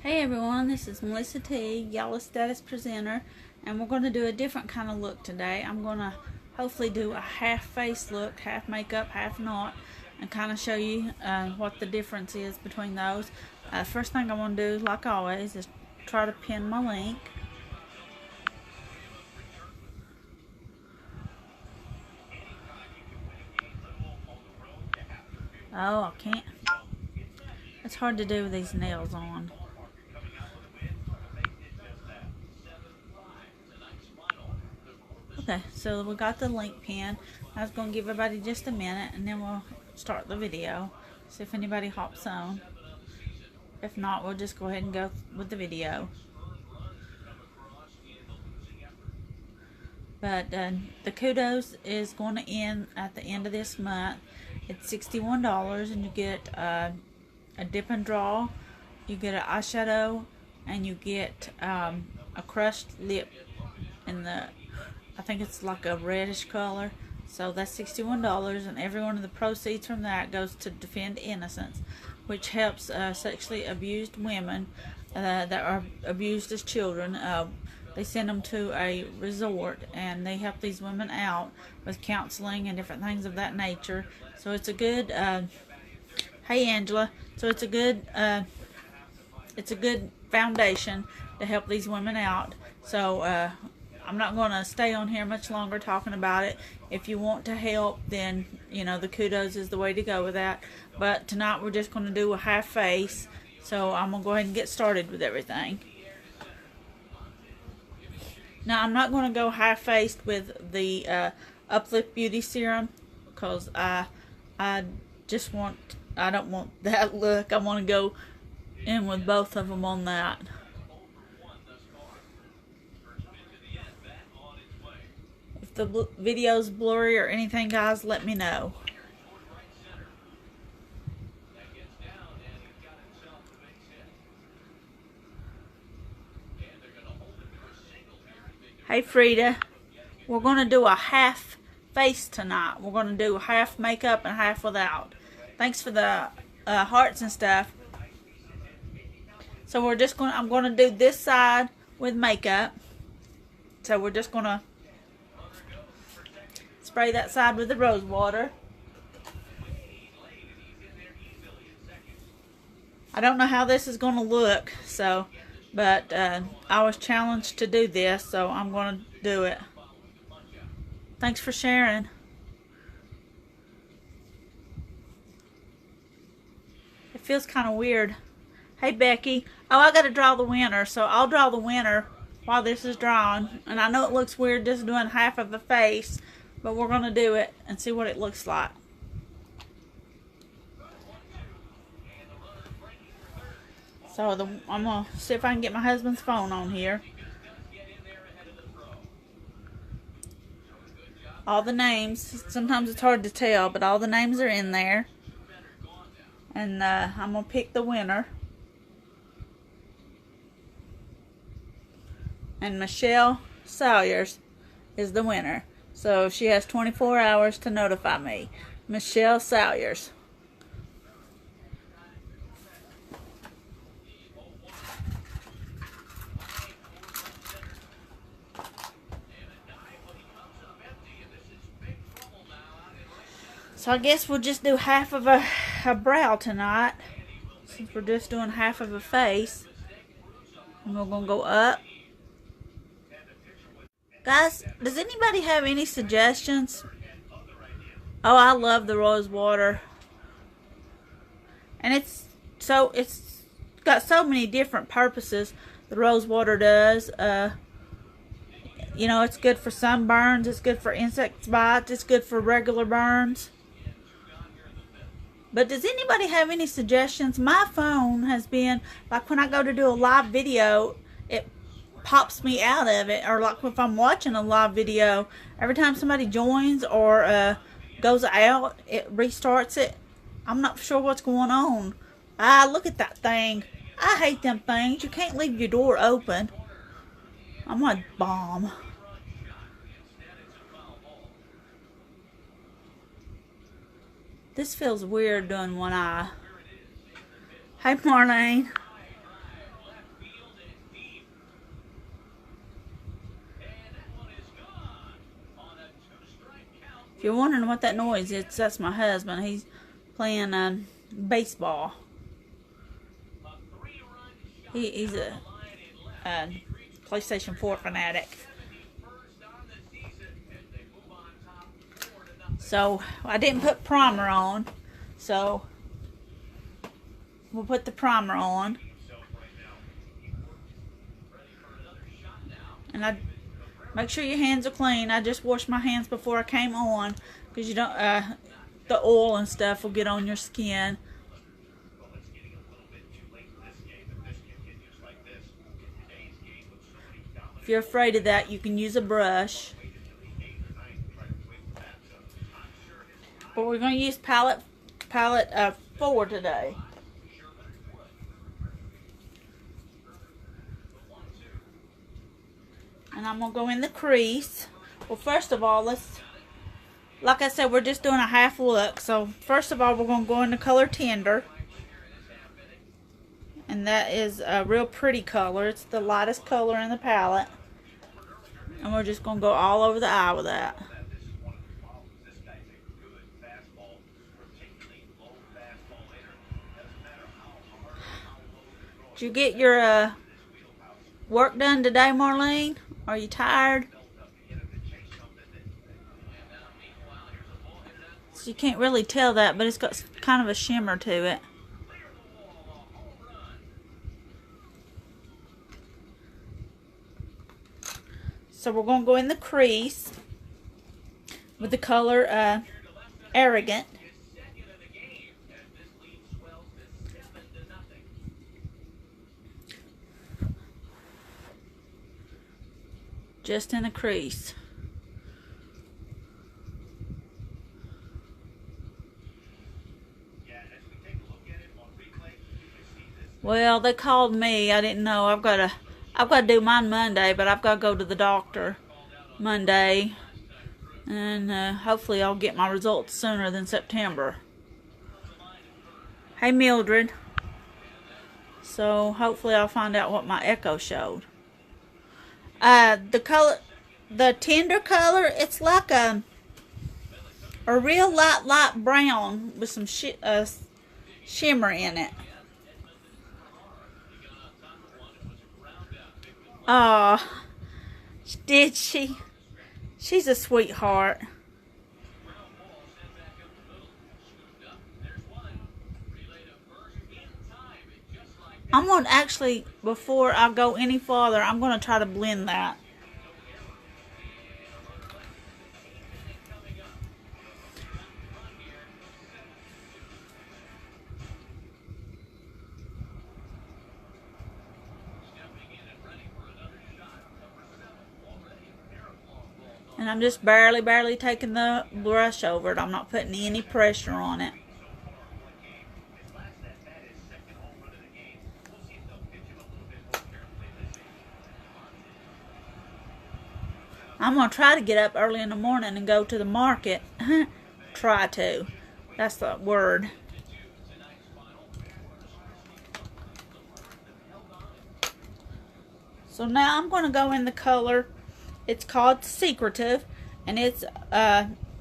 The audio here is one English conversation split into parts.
Hey everyone, this is Melissa Teague, y'all status presenter, and we're going to do a different kind of look today. I'm going to hopefully do a half face look, half makeup, half not, and kind of show you what the difference is between those. First thing I want to do, like always, is try to pin my link. Oh, I can't. It's hard to do with these nails on. Okay, so we got the link pin. I was going to give everybody just a minute and then we'll start the video. See if anybody hops on. If not, we'll just go ahead and go with the video. But the kudos is going to end at the end of this month. It's $61 and you get a dip and draw, you get an eyeshadow, and you get a crushed lip in the, I think it's like a reddish color. So that's $61, and every one of the proceeds from that goes to Defend Innocence, which helps sexually abused women that are abused as children. They send them to a resort and they help these women out with counseling and different things of that nature. So it's a good hey Angela, so it's a good foundation to help these women out. So I'm not going to stay on here much longer talking about it. If you want to help, then you know the kudos is the way to go with that. But tonight we're just going to do a half face, so I'm going to go ahead and get started with everything. Now I'm not going to go half faced with the Uplift Beauty Serum because I don't want that look. I want to go in with both of them on that. If the video's blurry or anything, guys, let me know. Hey Frida, we're going to do a half face tonight. We're going to do half makeup and half without. Thanks for the hearts and stuff. So I'm going to do this side with makeup. So we're just going to spray that side with the rose water. I don't know how this is going to look, but I was challenged to do this, so I'm going to do it. Thanks for sharing. It feels kind of weird. Hey Becky. Oh, I got to draw the winner, so I'll draw the winner while this is drawn. And I know it looks weird just doing half of the face, but we're going to do it and see what it looks like. So I'm going to see if I can get my husband's phone on here. All the names, sometimes it's hard to tell, but all the names are in there. And I'm going to pick the winner. And Michelle Salyers is the winner. So she has 24 hours to notify me. Michelle Salyers. So I guess we'll just do half of a brow tonight, since we're just doing half of a face. And we're going to go up. Guys, does anybody have any suggestions? Oh, I love the rose water. And it's got so many different purposes. The rose water does. You know, it's good for sunburns. It's good for insect bites. It's good for regular burns. But does anybody have any suggestions? My phone has been, like when I go to do a live video, it pops me out of it. Or like if I'm watching a live video, every time somebody joins or goes out, it restarts it. I'm not sure what's going on. Look at that thing. I hate them things. You can't leave your door open. I'm a bomb. This feels weird doing one eye. Hey Marlene. you're wondering what that noise is, that's my husband. He's playing baseball. He's a PlayStation 4 fanatic. So I didn't put primer on, so we'll put the primer on. And I make sure your hands are clean. I just washed my hands before I came on, because you don't the oil and stuff will get on your skin. If you're afraid of that, you can use a brush. But we're going to use palette 4 today. And I'm going to go in the crease. Well, first of all, like I said, we're just doing a half look. So first of all, we're going to go in the color Tender. And that is a real pretty color. It's the lightest color in the palette. And we're just going to go all over the eye with that. Did you get your work done today, Marlene? Are you tired? So you can't really tell that, but it's got kind of a shimmer to it. So we're going to go in the crease with the color Arrogant. Just in the crease. Well, they called me. I didn't know. I've got to do mine Monday, but I've got to go to the doctor Monday, and hopefully I'll get my results sooner than September. Hey, Mildred. So hopefully I'll find out what my echo showed. The color, the Tender color, it's like a real light brown with some shimmer in it. Oh, did she? She's a sweetheart. I'm going to actually, before I go any farther, I'm going to try to blend that. And I'm just barely taking the brush over it. I'm not putting any pressure on it. I'm going to try to get up early in the morning and go to the market. Try to. That's the word. So now I'm going to go in the color. It's called Secretive, and it's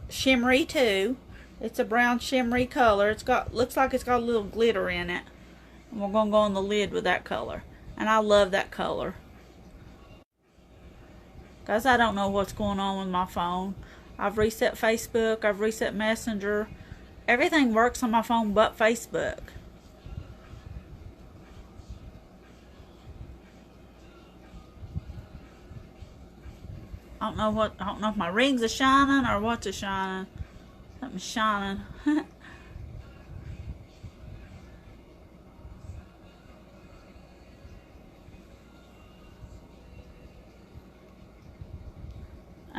shimmery too. It's a brown shimmery color. It's got, looks like it's got a little glitter in it. And we're going to go on the lid with that color. And I love that color. Guys, I don't know what's going on with my phone. I've reset Facebook. I've reset Messenger. Everything works on my phone but Facebook. I don't know if my rings are shining or what's shining. Something's shining. And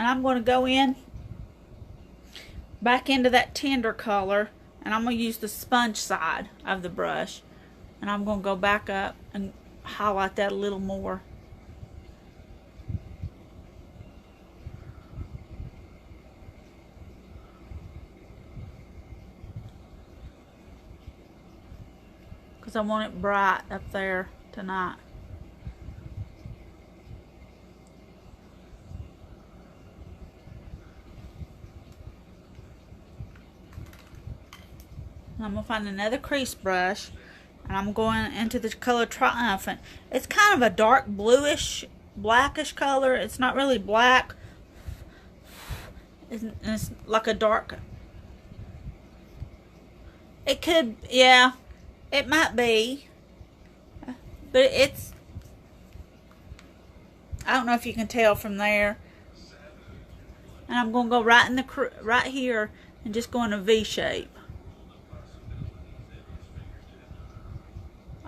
I'm going to go in back into that Tender color, and I'm going to use the sponge side of the brush, and I'm going to go back up and highlight that a little more. Because I want it bright up there tonight. I'm going to find another crease brush. And I'm going into the color Triumphant. It's kind of a dark bluish, blackish color. It's not really black. It's like a dark. It could, yeah, it might be. But it's, I don't know if you can tell from there. And I'm going to go right in the right here and just go in a V shape.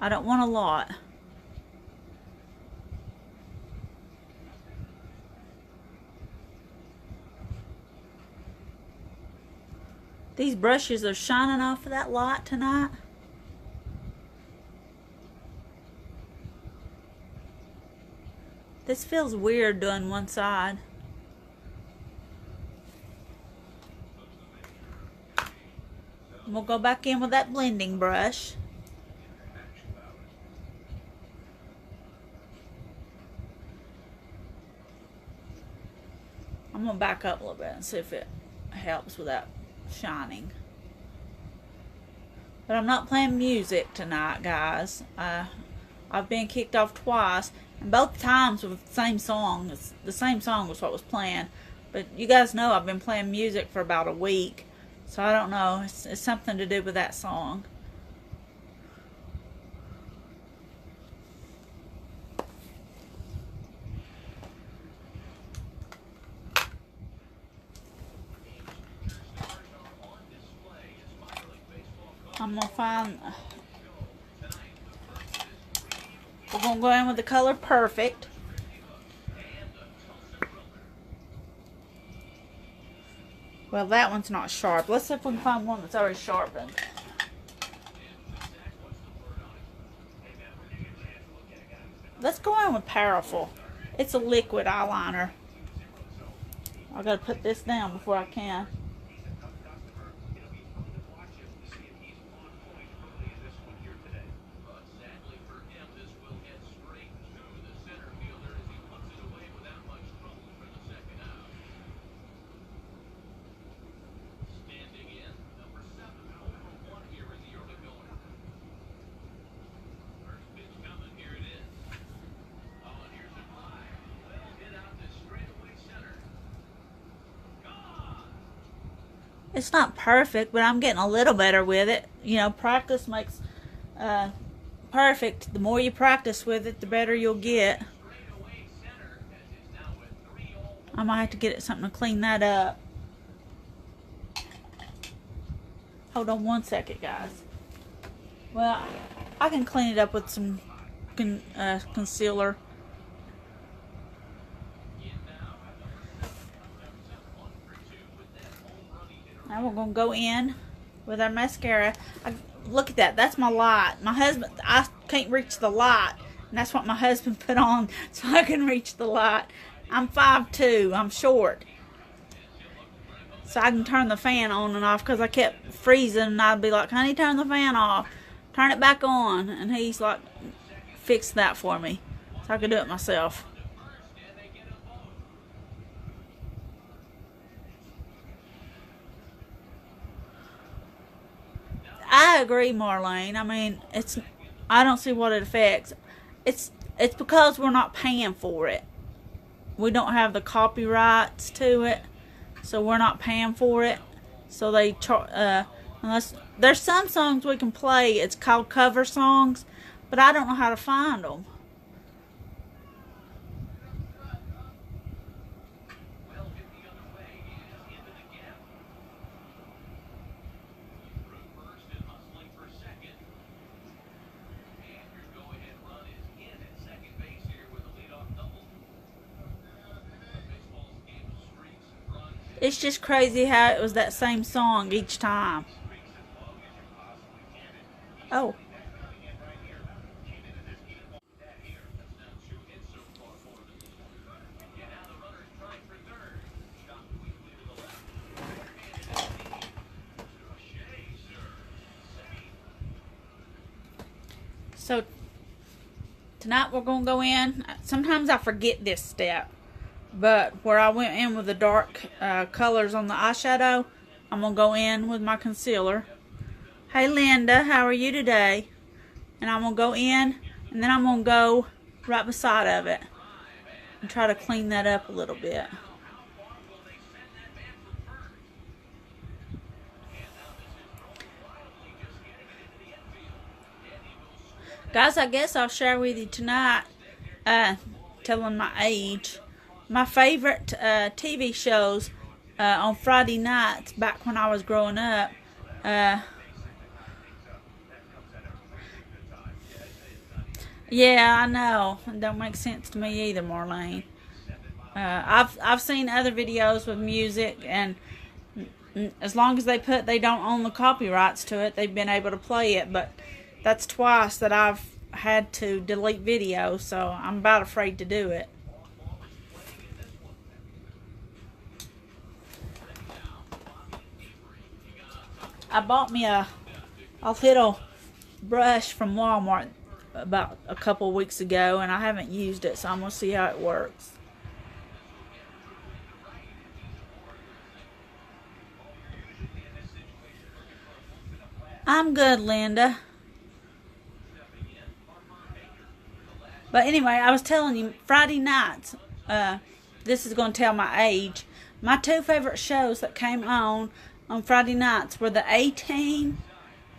I don't want a lot. These brushes are shining off of that light tonight. This feels weird doing one side. We'll go back in with that blending brush. I'm going to back up a little bit and see if it helps with that shining. But I'm not playing music tonight, guys. I've been kicked off twice, and both times with the same song. The same song was what was playing. But you guys know I've been playing music for about a week, so I don't know. It's something to do with that song. I'm going to find, we're going to go in with the color Perfect. Well, that one's not sharp. Let's see if we can find one that's already sharpened. Let's go in with Powerful. It's a liquid eyeliner. I got to put this down before I can. It's not perfect, but I'm getting a little better with it. You know, practice makes perfect. The more you practice with it, the better you'll get. I might have to get something to clean that up. Hold on one second, guys. Well, I can clean it up with some concealer. Now we're going to go in with our mascara. Look at that. That's my light. My husband, I can't reach the light. And that's what my husband put on so I can reach the light. I'm 5'2". I'm short. So I can turn the fan on and off because I kept freezing. And I'd be like, honey, turn the fan off. Turn it back on. And he's like, fix that for me. So I could do it myself. I agree, Marlene. I mean, I don't see what it affects. It's because we're not paying for it. We don't have the copyrights to it, so we're not paying for it. So they unless there's some songs we can play. It's called cover songs, but I don't know how to find them. It's just crazy how it was that same song each time. Oh. So tonight we're going to go in. Sometimes I forget this step. But where I went in with the dark colors on the eyeshadow, I'm going to go in with my concealer. Hey Linda, how are you today? And I'm going to go in, and then I'm going to go right beside of it and try to clean that up a little bit. Guys, I guess I'll share with you tonight, telling my age, my favorite TV shows on Friday nights back when I was growing up. Yeah, I know. It don't make sense to me either, Marlene. I've seen other videos with music, and as long as they don't own the copyrights to it, they've been able to play it. But that's twice that I've had to delete videos, so I'm about afraid to do it. I bought me a little brush from Walmart about a couple weeks ago, and I haven't used it, so I'm gonna see how it works. I'm good, Linda. But anyway, I was telling you, Friday nights, this is going to tell my age. My two favorite shows that came on Friday nights were the A-Team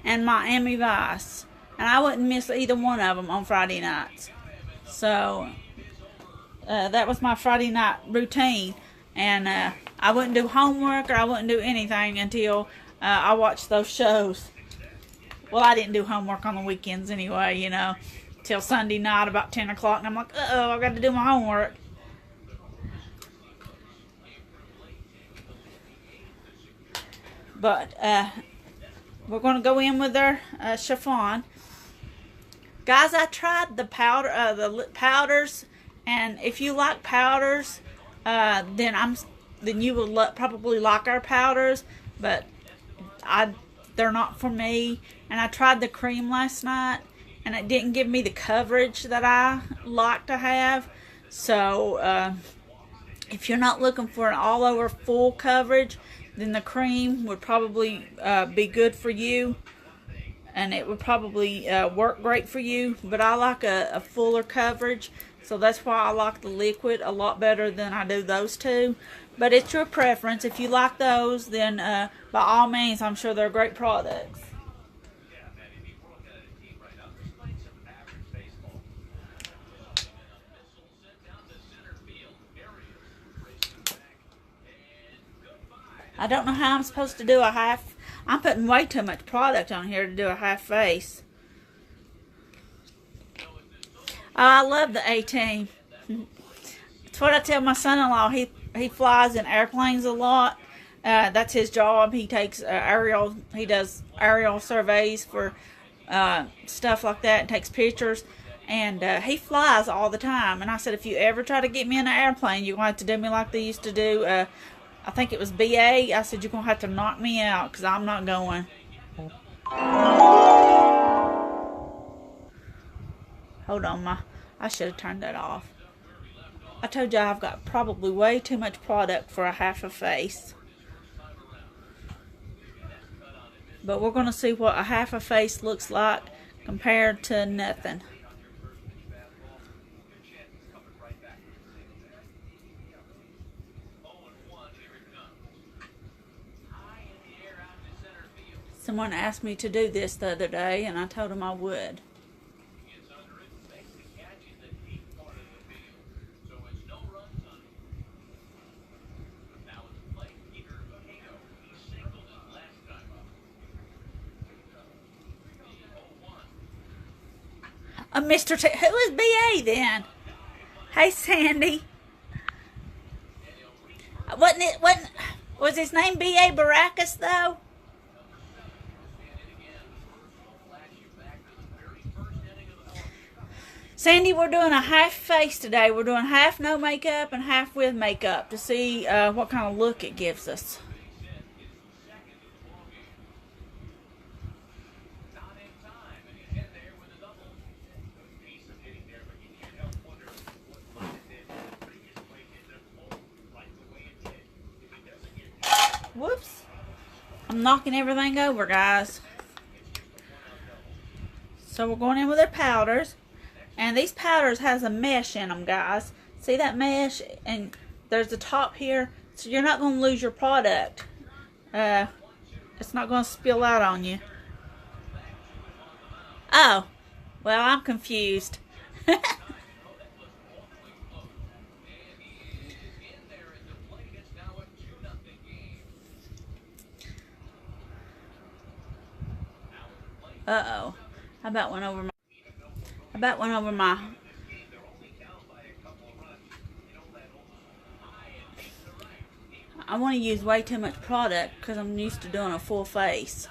and Miami Vice. And I wouldn't miss either one of them on Friday nights. So, that was my Friday night routine. And I wouldn't do homework or I wouldn't do anything until I watched those shows. Well, I didn't do homework on the weekends anyway, you know, till Sunday night about 10 o'clock. And I'm like, uh-oh, I've got to do my homework. But we're going to go in with our chiffon. Guys, I tried the powders, and if you like powders, then you will probably like our powders, but they're not for me. And I tried the cream last night, and it didn't give me the coverage that I like to have. So if you're not looking for an all over full coverage, then the cream would probably be good for you, and it would probably work great for you. But I like a fuller coverage, so that's why I like the liquid a lot better than I do those two. But it's your preference. If you like those, then by all means, I'm sure they're great products. I don't know how I'm supposed to do a half. I'm putting way too much product on here to do a half face. Oh, I love the A-Team. It's what I tell my son-in-law. He flies in airplanes a lot. That's his job. He takes he does aerial surveys for stuff like that and takes pictures. And he flies all the time. And I said, if you ever try to get me in an airplane, you're going to have to do me like they used to do. I think it was BA. I said, you're going to have to knock me out because I'm not going. Hold on, I should have turned that off. I told you I've got probably way too much product for a half a face. But we're going to see what a half a face looks like compared to nothing. Someone asked me to do this the other day, and I told them I would. Mr. T, who is BA then? Hey, Sandy. Was his name BA Baracus though? Sandy, we're doing a half face today. We're doing half no makeup and half with makeup to see what kind of look it gives us. Whoops. I'm knocking everything over, guys. So we're going in with our powders. And these powders has a mesh in them, guys. See that mesh? And there's the top here. So you're not going to lose your product. It's not going to spill out on you. Oh. Well, I'm confused. Uh-oh. I about went over my I want to use way too much product because I'm used to doing a full face.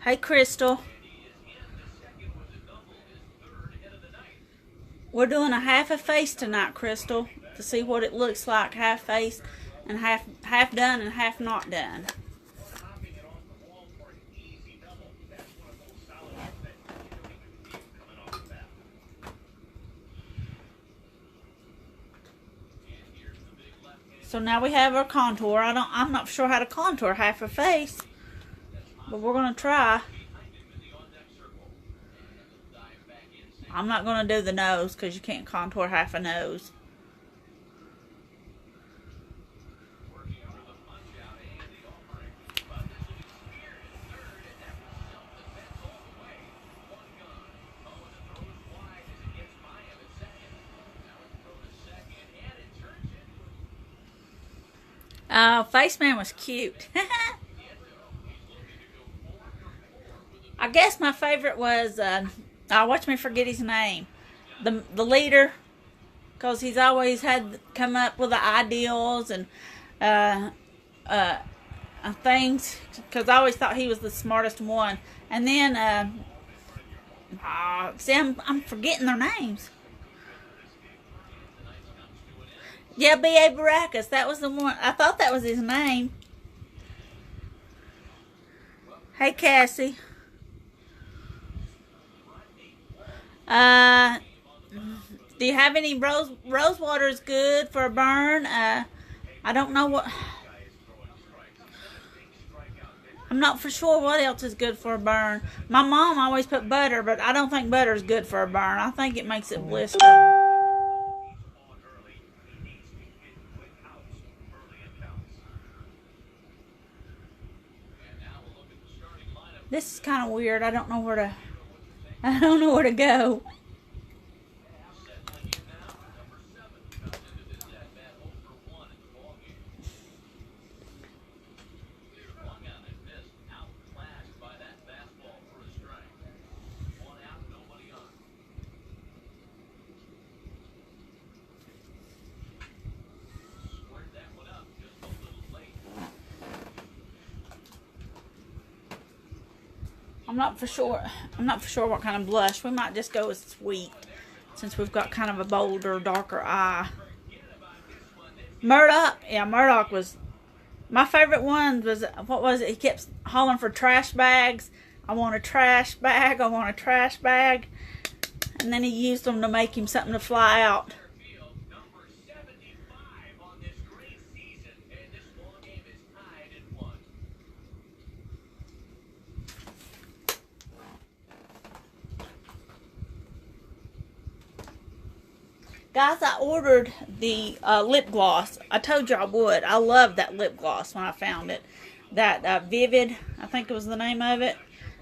Hey, Crystal. We're doing a half a face tonight, Crystal, to see what it looks like, half face and half done and half not done. So now we have our contour. I'm not sure how to contour half a face, but we're gonna try. I'm not gonna do the nose because you can't contour half a nose. Face Man was cute. I guess my favorite was, watch me forget his name. The leader, because he's always had come up with the ideals and things, because I always thought he was the smartest one. And then, see, I'm forgetting their names. Yeah, B.A. Baracus. That was the one. I thought that was his name. Hey, Cassie. Do you have any rose water is good for a burn? I don't know what. I'm not for sure what else is good for a burn. My mom always put butter, but I don't think butter is good for a burn. I think it makes it blister. This is kind of weird. I don't know where to go. I'm not for sure what kind of blush. We might just go with sweet, since we've got kind of a bolder, darker eye. Murdoch, yeah, Murdoch was my favorite one. Was what was it? He kept hollering for trash bags. I want a trash bag. I want a trash bag. And then he used them to make him something to fly out. Guys, I ordered the lip gloss. I told you I would. I loved that lip gloss when I found it. That Vivid, I think it was the name of it.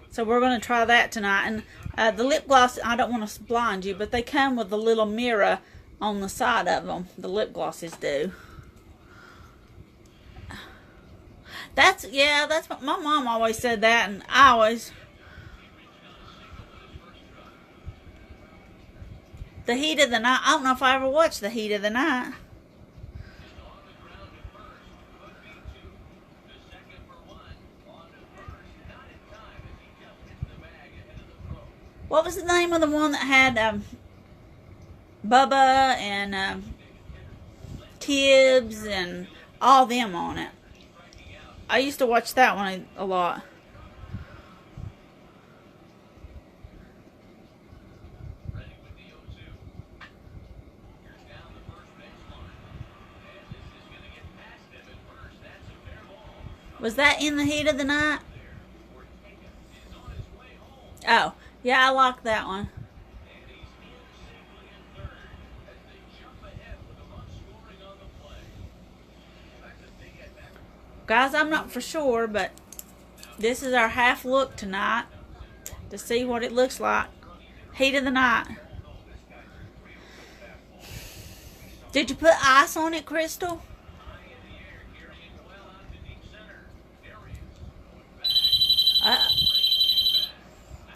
So we're going to try that tonight. And the lip gloss, I don't want to blind you, but they come with a little mirror on the side of them. The lip glosses do. That's what my mom always said that, and I always... The Heat of the Night. I don't know if I ever watched The Heat of the Night. What was the name of the one that had Bubba and Tibbs and all them on it? I used to watch that one a lot. Was that in The Heat of the Night? Oh, yeah, I like that one. Guys, I'm not for sure, but this is our half look tonight to see what it looks like. Heat of the night. Did you put ice on it, Crystal? Uh,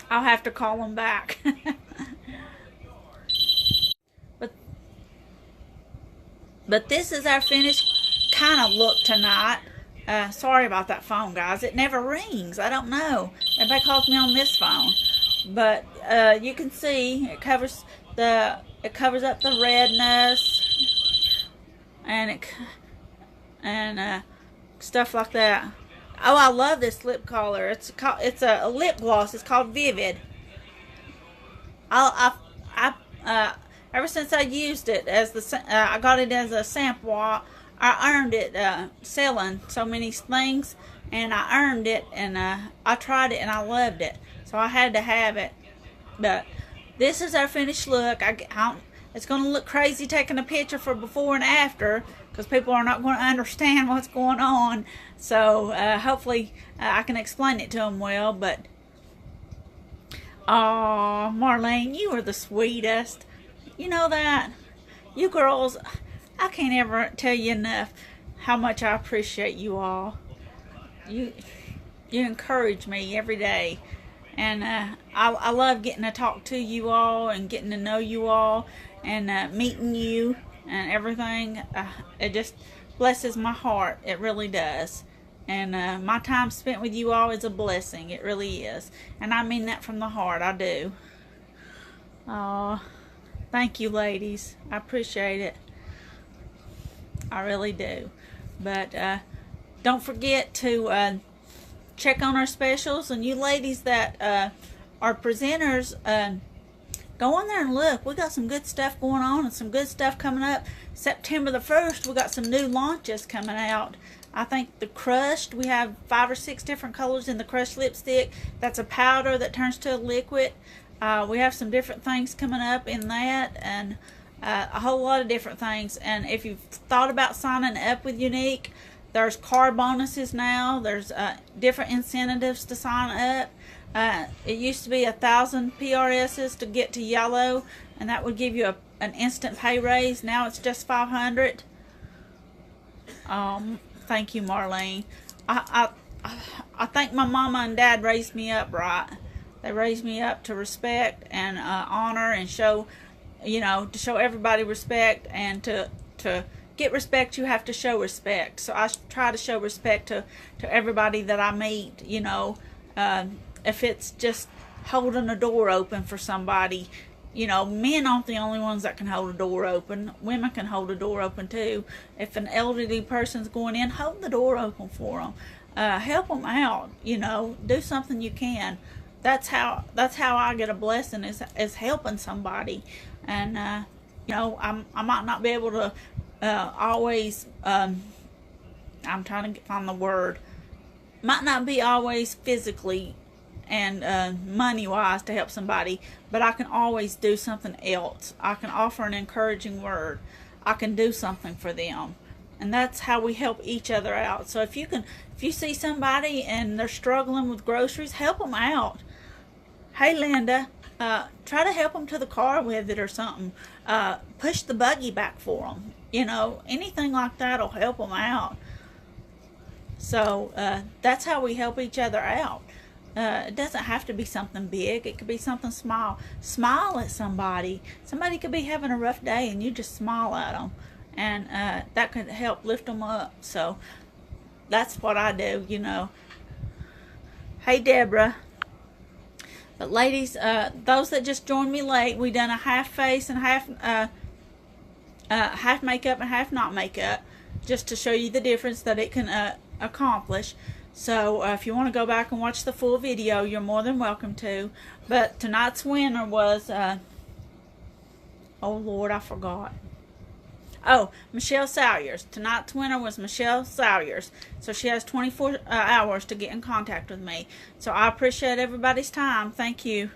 I'll have to call them back. but but this is our finished kind of look tonight. Sorry about that phone, guys. It never rings. I don't know. Everybody calls me on this phone. But you can see it covers up the redness and stuff like that. Oh, I love this lip color. It's a lip gloss. It's called Vivid. Ever since I used it I got it as a sample. I earned it selling so many things, and I earned it, and I tried it and I loved it, so I had to have it. But this is our finished look. It's going to look crazy taking a picture for before and after, because people are not going to understand what's going on. So hopefully I can explain it to them well. But oh, Marlene, you are the sweetest. You know that? You girls, I can't ever tell you enough how much I appreciate you all. You encourage me every day. And I love getting to talk to you all and getting to know you all and meeting you and everything. It just blesses my heart. It really does. And my time spent with you all is a blessing. It really is. And I mean that from the heart. I do. Oh, thank you, ladies. I appreciate it. I really do. But don't forget to check on our specials. And you ladies that are presenters, go on there and look. We got some good stuff going on and some good stuff coming up. September the 1st, we got some new launches coming out. I think the crushed, we have 5 or 6 different colors in the crushed lipstick. That's a powder that turns to a liquid. We have some different things coming up in that, and a whole lot of different things. And if you've thought about signing up with younique, there's card bonuses now. There's different incentives to sign up. It used to be 1,000 PRSs to get to yellow, and that would give you an instant pay raise. Now it's just 500. Thank you, Marlene. I think my mama and dad raised me up right. They raised me up to respect and honor and show, to show everybody respect, and to get respect, you have to show respect. So I try to show respect to everybody that I meet, if it's just holding a door open for somebody. Men aren't the only ones that can hold a door open. Women can hold a door open too. If an elderly person's going in, hold the door open for them. Help them out, do something you can. That's how I get a blessing, is helping somebody. And, I might not be able to always, I'm trying to find the word, might not be always physically and money-wise to help somebody, but I can always do something else. I can offer an encouraging word. I can do something for them. And that's how we help each other out. So if you see somebody and they're struggling with groceries, help them out. Hey, Linda, try to help them to the car with it or something. Push the buggy back for them. Anything like that will help them out. So that's how we help each other out. It doesn't have to be something big. It could be something small. Smile at somebody. Somebody could be having a rough day and you just smile at them. And that could help lift them up. So that's what I do, Hey, Deborah. But ladies, those that just joined me late, we done a half face and half makeup and half not makeup, just to show you the difference that it can accomplish. So if you want to go back and watch the full video, you're more than welcome to. But tonight's winner was, oh Lord, I forgot. Oh, Michelle Salyers. Tonight's winner was Michelle Salyers. So she has 24 hours to get in contact with me. So I appreciate everybody's time. Thank you.